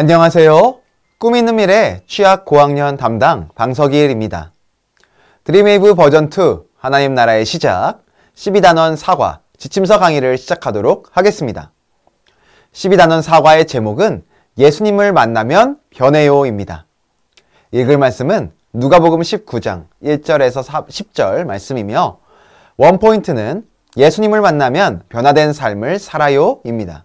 안녕하세요. 꿈 있는 미래 취학 고학년 담당 방석일입니다. 드림웨이브 버전2 하나님 나라의 시작 12단원 사과 지침서 강의를 시작하도록 하겠습니다. 12단원 사과의 제목은 예수님을 만나면 변해요입니다. 읽을 말씀은 누가복음 19장 1절에서 10절 말씀이며 원포인트는 예수님을 만나면 변화된 삶을 살아요입니다.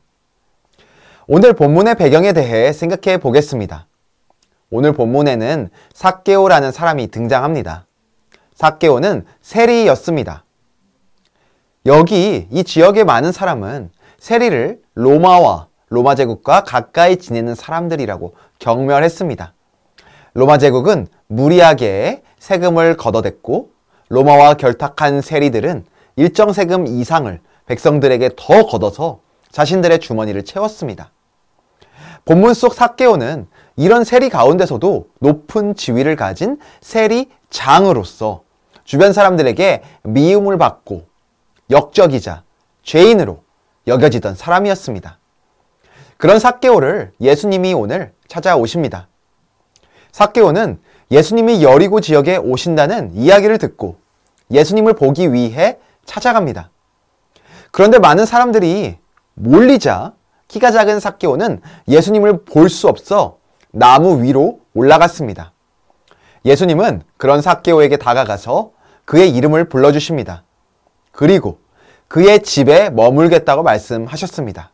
오늘 본문의 배경에 대해 생각해 보겠습니다. 오늘 본문에는 삭개오라는 사람이 등장합니다. 삭개오는 세리였습니다. 여기 이 지역의 많은 사람은 세리를 로마와 로마 제국과 가까이 지내는 사람들이라고 경멸했습니다. 로마 제국은 무리하게 세금을 걷어댔고 로마와 결탁한 세리들은 일정 세금 이상을 백성들에게 더 걷어서 자신들의 주머니를 채웠습니다. 본문 속 삭개오는 이런 세리 가운데서도 높은 지위를 가진 세리장으로서 주변 사람들에게 미움을 받고 역적이자 죄인으로 여겨지던 사람이었습니다. 그런 삭개오를 예수님이 오늘 찾아오십니다. 삭개오는 예수님이 여리고 지역에 오신다는 이야기를 듣고 예수님을 보기 위해 찾아갑니다. 그런데 많은 사람들이 몰리자 키가 작은 삭개오는 예수님을 볼 수 없어 나무 위로 올라갔습니다. 예수님은 그런 삭개오에게 다가가서 그의 이름을 불러주십니다. 그리고 그의 집에 머물겠다고 말씀하셨습니다.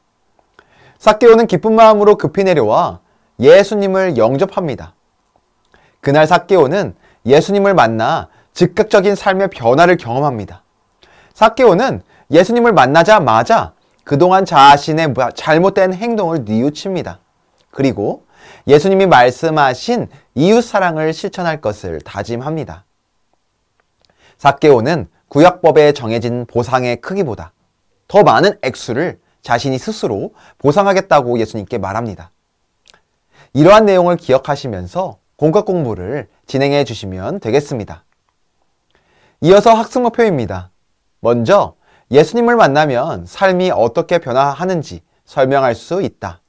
삭개오는 기쁜 마음으로 급히 내려와 예수님을 영접합니다. 그날 삭개오는 예수님을 만나 즉각적인 삶의 변화를 경험합니다. 삭개오는 예수님을 만나자마자 그동안 자신의 잘못된 행동을 뉘우칩니다. 그리고 예수님이 말씀하신 이웃사랑을 실천할 것을 다짐합니다. 삭개오는 구약법에 정해진 보상의 크기보다 더 많은 액수를 자신이 스스로 보상하겠다고 예수님께 말합니다. 이러한 내용을 기억하시면서 공과 공부를 진행해 주시면 되겠습니다. 이어서 학습 목표입니다. 먼저 예수님을 만나면 삶이 어떻게 변화하는지 설명할 수 있다.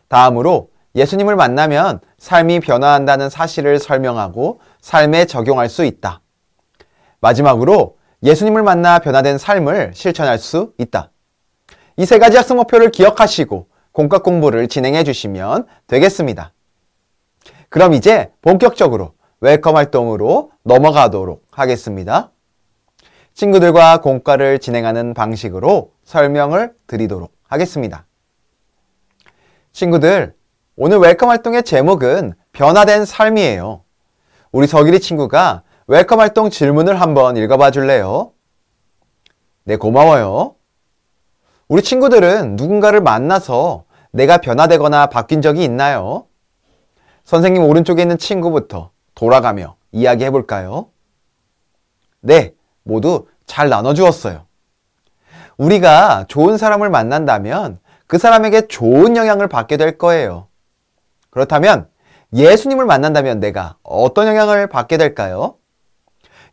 다음으로 예수님을 만나면 삶이 변화한다는 사실을 설명하고 삶에 적용할 수 있다. 마지막으로 예수님을 만나 변화된 삶을 실천할 수 있다. 이 세 가지 학습 목표를 기억하시고 공과 공부를 진행해 주시면 되겠습니다. 그럼 이제 본격적으로 웰컴 활동으로 넘어가도록 하겠습니다. 친구들과 공과를 진행하는 방식으로 설명을 드리도록 하겠습니다. 친구들, 오늘 웰컴 활동의 제목은 변화된 삶이에요. 우리 석일이 친구가 웰컴 활동 질문을 한번 읽어봐 줄래요? 네, 고마워요. 우리 친구들은 누군가를 만나서 내가 변화되거나 바뀐 적이 있나요? 선생님 오른쪽에 있는 친구부터 돌아가며 이야기해 볼까요? 네, 모두 잘 나눠주었어요. 우리가 좋은 사람을 만난다면 그 사람에게 좋은 영향을 받게 될 거예요. 그렇다면 예수님을 만난다면 내가 어떤 영향을 받게 될까요?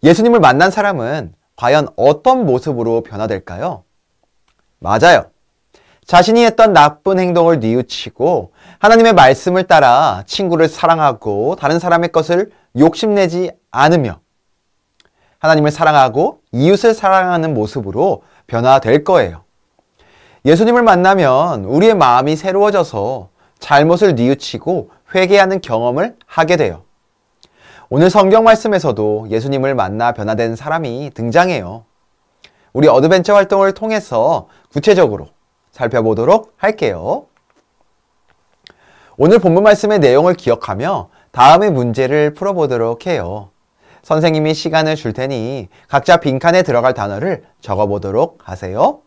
예수님을 만난 사람은 과연 어떤 모습으로 변화될까요? 맞아요. 자신이 했던 나쁜 행동을 뉘우치고 하나님의 말씀을 따라 친구를 사랑하고 다른 사람의 것을 욕심내지 않으며 하나님을 사랑하고 이웃을 사랑하는 모습으로 변화될 거예요. 예수님을 만나면 우리의 마음이 새로워져서 잘못을 뉘우치고 회개하는 경험을 하게 돼요. 오늘 성경 말씀에서도 예수님을 만나 변화된 사람이 등장해요. 우리 어드벤처 활동을 통해서 구체적으로 살펴보도록 할게요. 오늘 본문 말씀의 내용을 기억하며 다음의 문제를 풀어보도록 해요. 선생님이 시간을 줄 테니 각자 빈칸에 들어갈 단어를 적어보도록 하세요.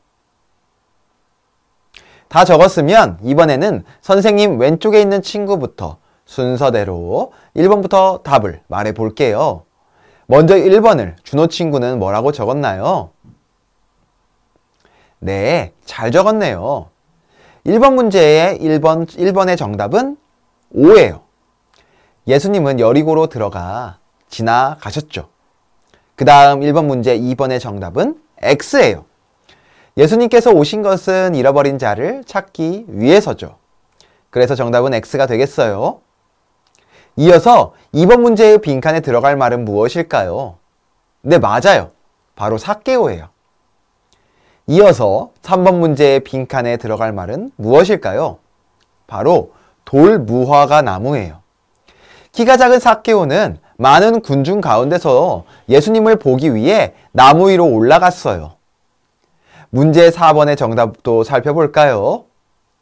다 적었으면 이번에는 선생님 왼쪽에 있는 친구부터 순서대로 1번부터 답을 말해 볼게요. 먼저 1번을 준호 친구는 뭐라고 적었나요? 네, 잘 적었네요. 1번 문제의 1번의 정답은 O예요. 예수님은 여리고로 들어가 지나가셨죠. 그 다음 1번 문제 2번의 정답은 X예요. 예수님께서 오신 것은 잃어버린 자를 찾기 위해서죠. 그래서 정답은 X가 되겠어요. 이어서 2번 문제의 빈칸에 들어갈 말은 무엇일까요? 네, 맞아요. 바로 삭개오예요. 이어서 3번 문제의 빈칸에 들어갈 말은 무엇일까요? 바로 돌무화과 나무예요. 키가 작은 삭개오는 많은 군중 가운데서 예수님을 보기 위해 나무 위로 올라갔어요. 문제 4번의 정답도 살펴볼까요?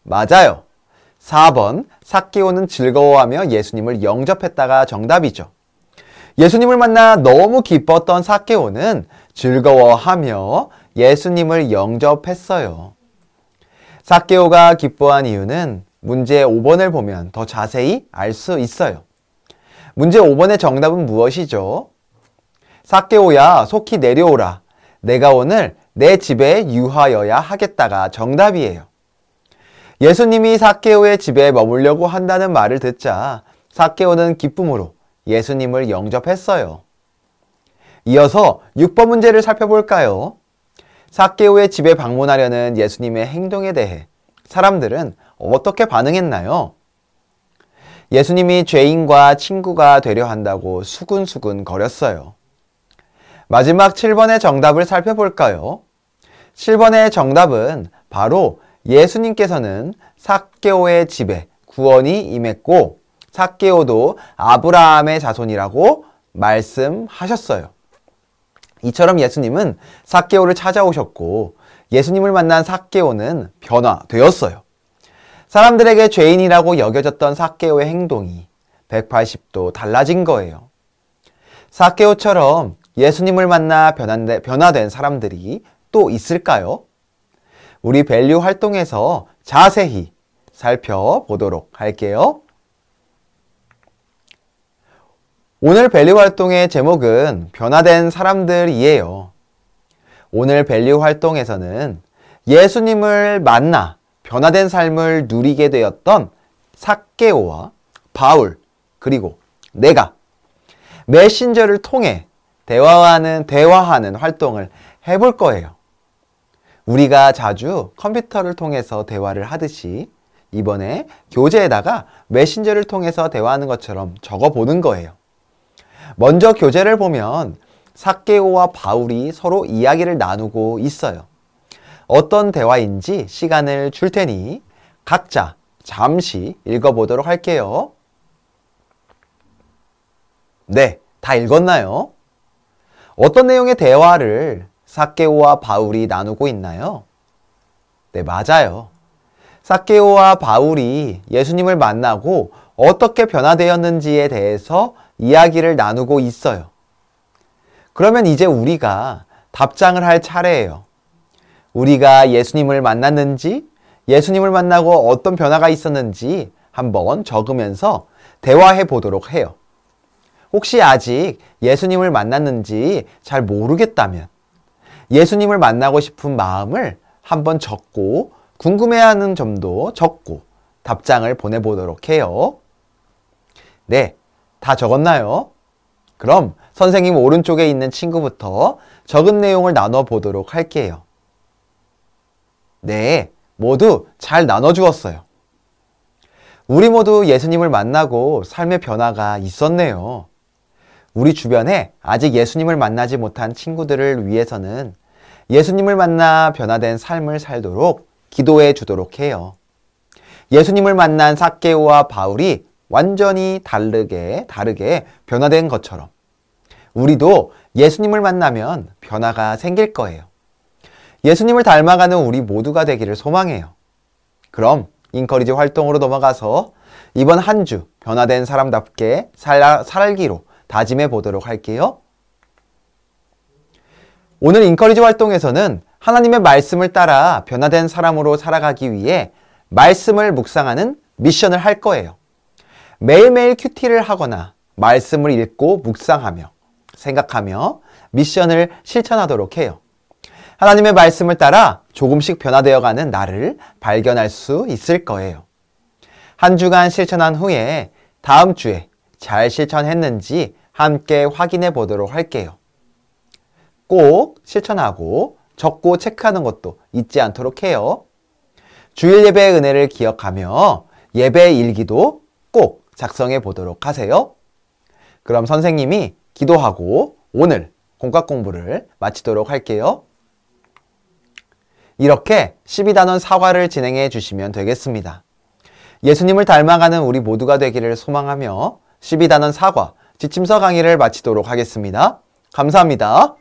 맞아요. 4번 삭개오는 즐거워하며 예수님을 영접했다가 정답이죠. 예수님을 만나 너무 기뻤던 삭개오는 즐거워하며 예수님을 영접했어요. 삭개오가 기뻐한 이유는 문제 5번을 보면 더 자세히 알 수 있어요. 문제 5번의 정답은 무엇이죠? 삭개오야, 속히 내려오라. 내가 오늘 내 집에 유하여야 하겠다가 정답이에요. 예수님이 삭개오의 집에 머물려고 한다는 말을 듣자 삭개오는 기쁨으로 예수님을 영접했어요. 이어서 6번 문제를 살펴볼까요? 삭개오의 집에 방문하려는 예수님의 행동에 대해 사람들은 어떻게 반응했나요? 예수님이 죄인과 친구가 되려 한다고 수군수군 거렸어요. 마지막 7번의 정답을 살펴볼까요? 7번의 정답은 바로 예수님께서는 삭개오의 집에 구원이 임했고 삭개오도 아브라함의 자손이라고 말씀하셨어요. 이처럼 예수님은 삭개오를 찾아오셨고 예수님을 만난 삭개오는 변화되었어요. 사람들에게 죄인이라고 여겨졌던 삭개오의 행동이 180도 달라진 거예요. 삭개오처럼 예수님을 만나 변화된 사람들이 또 있을까요? 우리 밸류 활동에서 자세히 살펴보도록 할게요. 오늘 밸류 활동의 제목은 변화된 사람들이에요. 오늘 밸류 활동에서는 예수님을 만나 변화된 삶을 누리게 되었던 삭개오와 바울 그리고 내가 메신저를 통해 대화하는 활동을 해볼 거예요. 우리가 자주 컴퓨터를 통해서 대화를 하듯이 이번에 교재에다가 메신저를 통해서 대화하는 것처럼 적어보는 거예요. 먼저 교재를 보면 삭개오와 바울이 서로 이야기를 나누고 있어요. 어떤 대화인지 시간을 줄 테니 각자 잠시 읽어보도록 할게요. 네, 다 읽었나요? 어떤 내용의 대화를 삭개오와 바울이 나누고 있나요? 네, 맞아요. 삭개오와 바울이 예수님을 만나고 어떻게 변화되었는지에 대해서 이야기를 나누고 있어요. 그러면 이제 우리가 답장을 할 차례예요. 우리가 예수님을 만났는지, 예수님을 만나고 어떤 변화가 있었는지 한번 적으면서 대화해 보도록 해요. 혹시 아직 예수님을 만났는지 잘 모르겠다면 예수님을 만나고 싶은 마음을 한번 적고 궁금해하는 점도 적고 답장을 보내보도록 해요. 네, 다 적었나요? 그럼 선생님 오른쪽에 있는 친구부터 적은 내용을 나눠 보도록 할게요. 네, 모두 잘 나눠주었어요. 우리 모두 예수님을 만나고 삶의 변화가 있었네요. 우리 주변에 아직 예수님을 만나지 못한 친구들을 위해서는 예수님을 만나 변화된 삶을 살도록 기도해 주도록 해요. 예수님을 만난 삭개오와 바울이 완전히 다르게 변화된 것처럼 우리도 예수님을 만나면 변화가 생길 거예요. 예수님을 닮아가는 우리 모두가 되기를 소망해요. 그럼 인커리지 활동으로 넘어가서 이번 한 주 변화된 사람답게 살기로 다짐해 보도록 할게요. 오늘 인커리지 활동에서는 하나님의 말씀을 따라 변화된 사람으로 살아가기 위해 말씀을 묵상하는 미션을 할 거예요. 매일매일 큐티를 하거나 말씀을 읽고 묵상하며 생각하며 미션을 실천하도록 해요. 하나님의 말씀을 따라 조금씩 변화되어가는 나를 발견할 수 있을 거예요. 한 주간 실천한 후에 다음 주에 잘 실천했는지 함께 확인해 보도록 할게요. 꼭 실천하고 적고 체크하는 것도 잊지 않도록 해요. 주일 예배의 은혜를 기억하며 예배 일기도 꼭 작성해 보도록 하세요. 그럼 선생님이 기도하고 오늘 공과 공부를 마치도록 할게요. 이렇게 12단원 사과를 진행해 주시면 되겠습니다. 예수님을 닮아가는 우리 모두가 되기를 소망하며 12단원 사과 지침서 강의를 마치도록 하겠습니다. 감사합니다.